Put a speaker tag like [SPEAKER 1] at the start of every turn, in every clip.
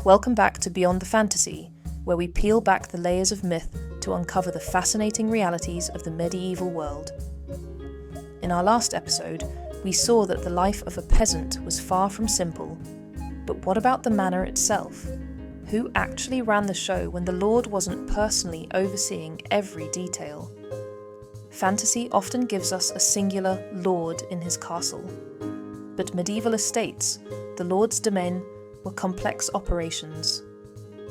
[SPEAKER 1] Welcome back to Beyond the Fantasy, where we peel back the layers of myth to uncover the fascinating realities of the medieval world. In our last episode, we saw that the life of a peasant was far from simple. But what about the manor itself? Who actually ran the show when the lord wasn't personally overseeing every detail? Fantasy often gives us a singular lord in his castle. But medieval estates, the lord's demesne, were complex operations.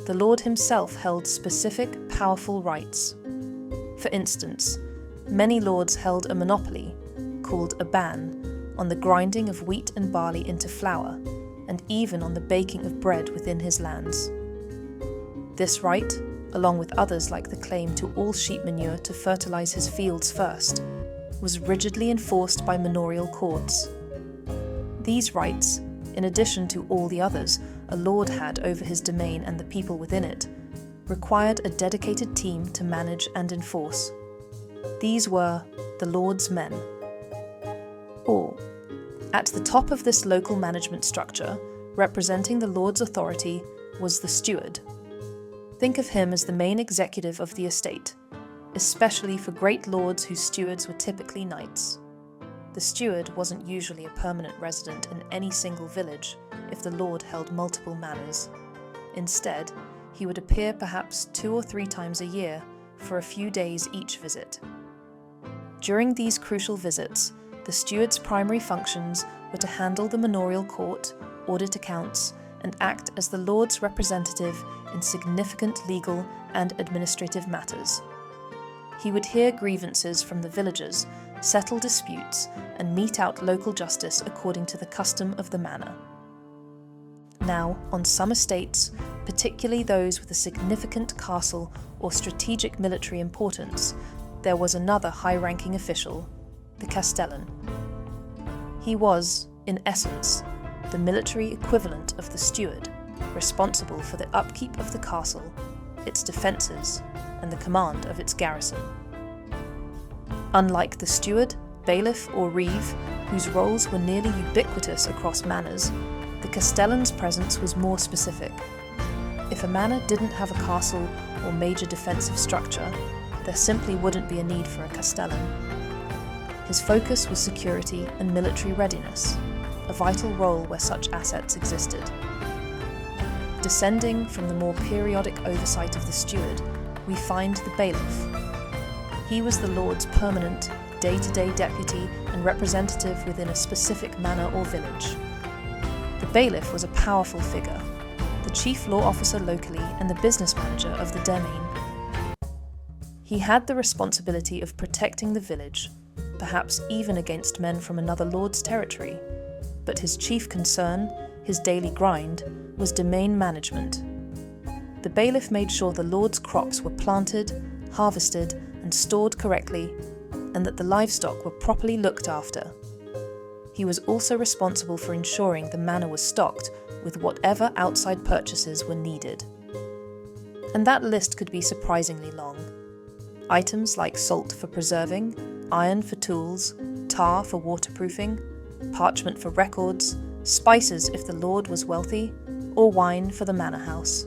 [SPEAKER 1] The lord himself held specific, powerful rights. For instance, many lords held a monopoly, called a ban, on the grinding of wheat and barley into flour, and even on the baking of bread within his lands. This right, along with others like the claim to all sheep manure to fertilize his fields first, was rigidly enforced by manorial courts. These rights, in addition to all the others a lord had over his domain and the people within it, required a dedicated team to manage and enforce. These were the lord's men. Or, at the top of this local management structure, representing the lord's authority, was the steward. Think of him as the main executive of the estate, especially for great lords whose stewards were typically knights. The steward wasn't usually a permanent resident in any single village if the lord held multiple manors. Instead, he would appear perhaps 2 or 3 times a year for a few days each visit. During these crucial visits, the steward's primary functions were to handle the manorial court, audit accounts, and act as the lord's representative in significant legal and administrative matters. He would hear grievances from the villagers, settle disputes, and mete out local justice according to the custom of the manor. Now, on some estates, particularly those with a significant castle or strategic military importance, there was another high-ranking official, the castellan. He was, in essence, the military equivalent of the steward, responsible for the upkeep of the castle, its defences, and the command of its garrison. Unlike the steward, bailiff, or reeve, whose roles were nearly ubiquitous across manors, the castellan's presence was more specific. If a manor didn't have a castle or major defensive structure, there simply wouldn't be a need for a castellan. His focus was security and military readiness, a vital role where such assets existed. Descending from the more periodic oversight of the steward, we find the bailiff. He was the lord's permanent, day-to-day deputy and representative within a specific manor or village. The bailiff was a powerful figure, the chief law officer locally and the business manager of the demesne. He had the responsibility of protecting the village, perhaps even against men from another lord's territory, but his chief concern, his daily grind, was domain management. The bailiff made sure the lord's crops were planted, harvested, and stored correctly, and that the livestock were properly looked after. He was also responsible for ensuring the manor was stocked with whatever outside purchases were needed. And that list could be surprisingly long. Items like salt for preserving, iron for tools, tar for waterproofing, parchment for records, spices if the lord was wealthy, or wine for the manor house.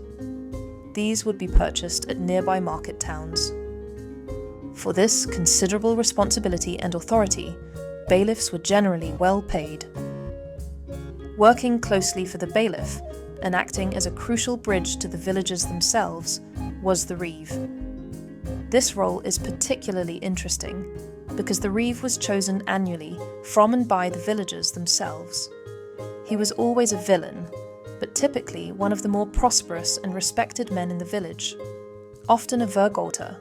[SPEAKER 1] These would be purchased at nearby market towns. For this considerable responsibility and authority, bailiffs were generally well paid. Working closely for the bailiff, and acting as a crucial bridge to the villagers themselves, was the reeve. This role is particularly interesting because the reeve was chosen annually from and by the villagers themselves. He was always a villain, but typically one of the more prosperous and respected men in the village, often a vergauter,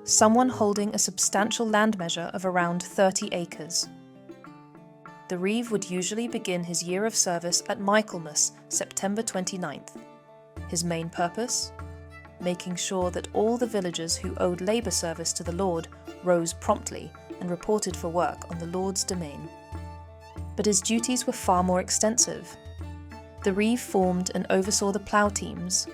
[SPEAKER 1] someone holding a substantial land measure of around 30 acres. The reeve would usually begin his year of service at Michaelmas, September 29th. His main purpose? Making sure that all the villagers who owed labour service to the lord rose promptly and reported for work on the lord's domain. But his duties were far more extensive. The reeve formed and oversaw the plough teams,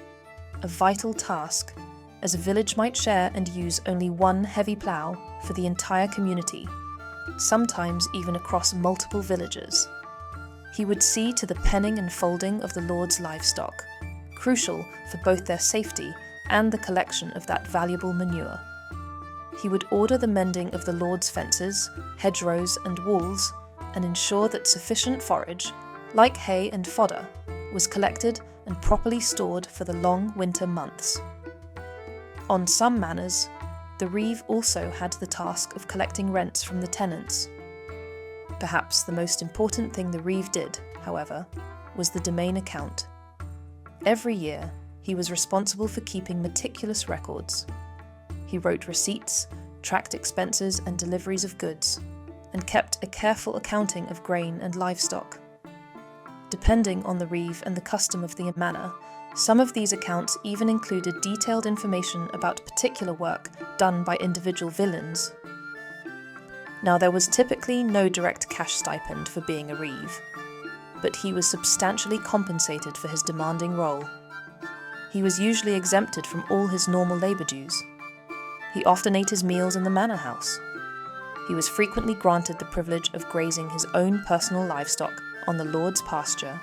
[SPEAKER 1] a vital task, as a village might share and use only one heavy plough for the entire community, sometimes even across multiple villages. He would see to the penning and folding of the lord's livestock, crucial for both their safety and the collection of that valuable manure. He would order the mending of the lord's fences, hedgerows and walls, and ensure that sufficient forage, like hay and fodder, was collected and properly stored for the long winter months. On some manors, the reeve also had the task of collecting rents from the tenants. Perhaps the most important thing the reeve did, however, was the demesne account. Every year, he was responsible for keeping meticulous records. He wrote receipts, tracked expenses and deliveries of goods, and kept a careful accounting of grain and livestock. Depending on the reeve and the custom of the manor, some of these accounts even included detailed information about particular work done by individual villeins. Now, there was typically no direct cash stipend for being a reeve, but he was substantially compensated for his demanding role. He was usually exempted from all his normal labour dues. He often ate his meals in the manor house. He was frequently granted the privilege of grazing his own personal livestock on the lord's pasture,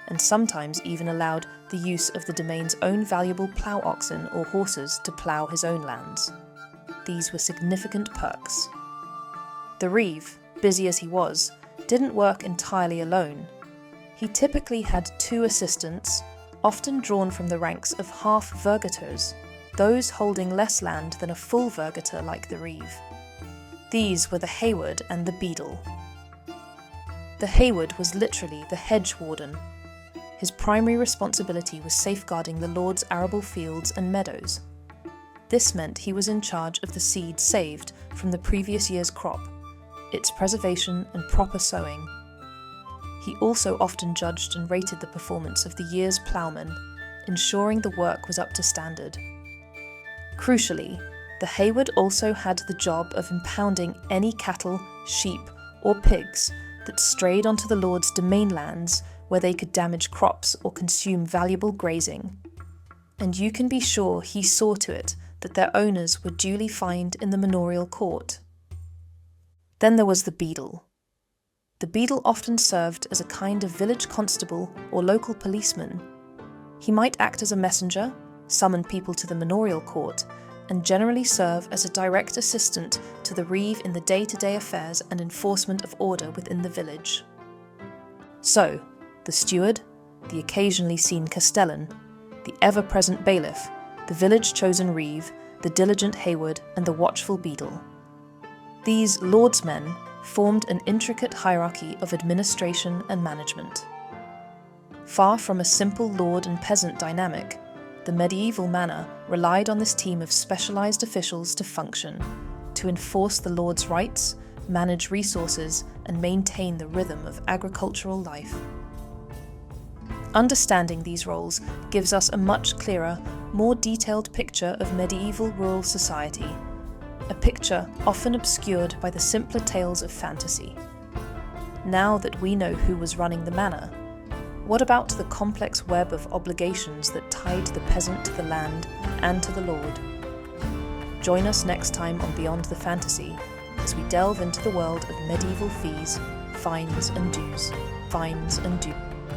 [SPEAKER 1] and sometimes even allowed the use of the demesne's own valuable plough oxen or horses to plough his own lands. These were significant perks. The reeve, busy as he was, didn't work entirely alone. He typically had 2 assistants, often drawn from the ranks of half vergateurs, those holding less land than a full vergateur like the reeve. These were the hayward and the beadle. The hayward was literally the hedge warden. His primary responsibility was safeguarding the lord's arable fields and meadows. This meant he was in charge of the seed saved from the previous year's crop, its preservation and proper sowing. He also often judged and rated the performance of the year's ploughmen, ensuring the work was up to standard. Crucially, the hayward also had the job of impounding any cattle, sheep, or pigs that strayed onto the lord's demesne lands where they could damage crops or consume valuable grazing. And you can be sure he saw to it that their owners were duly fined in the manorial court. Then there was the beadle. The beadle often served as a kind of village constable or local policeman. He might act as a messenger, summon people to the manorial court, and generally serve as a direct assistant to the reeve in the day-to-day affairs and enforcement of order within the village. So, the steward, the occasionally seen castellan, the ever-present bailiff, the village-chosen reeve, the diligent hayward, and the watchful beadle. These lordsmen formed an intricate hierarchy of administration and management. Far from a simple lord and peasant dynamic, the medieval manor relied on this team of specialised officials to function, to enforce the lord's rights, manage resources, and maintain the rhythm of agricultural life. Understanding these roles gives us a much clearer, more detailed picture of medieval rural society, a picture often obscured by the simpler tales of fantasy. Now that we know who was running the manor, what about the complex web of obligations that tied the peasant to the land and to the lord? Join us next time on Beyond the Fantasy as we delve into the world of medieval fees, fines and dues.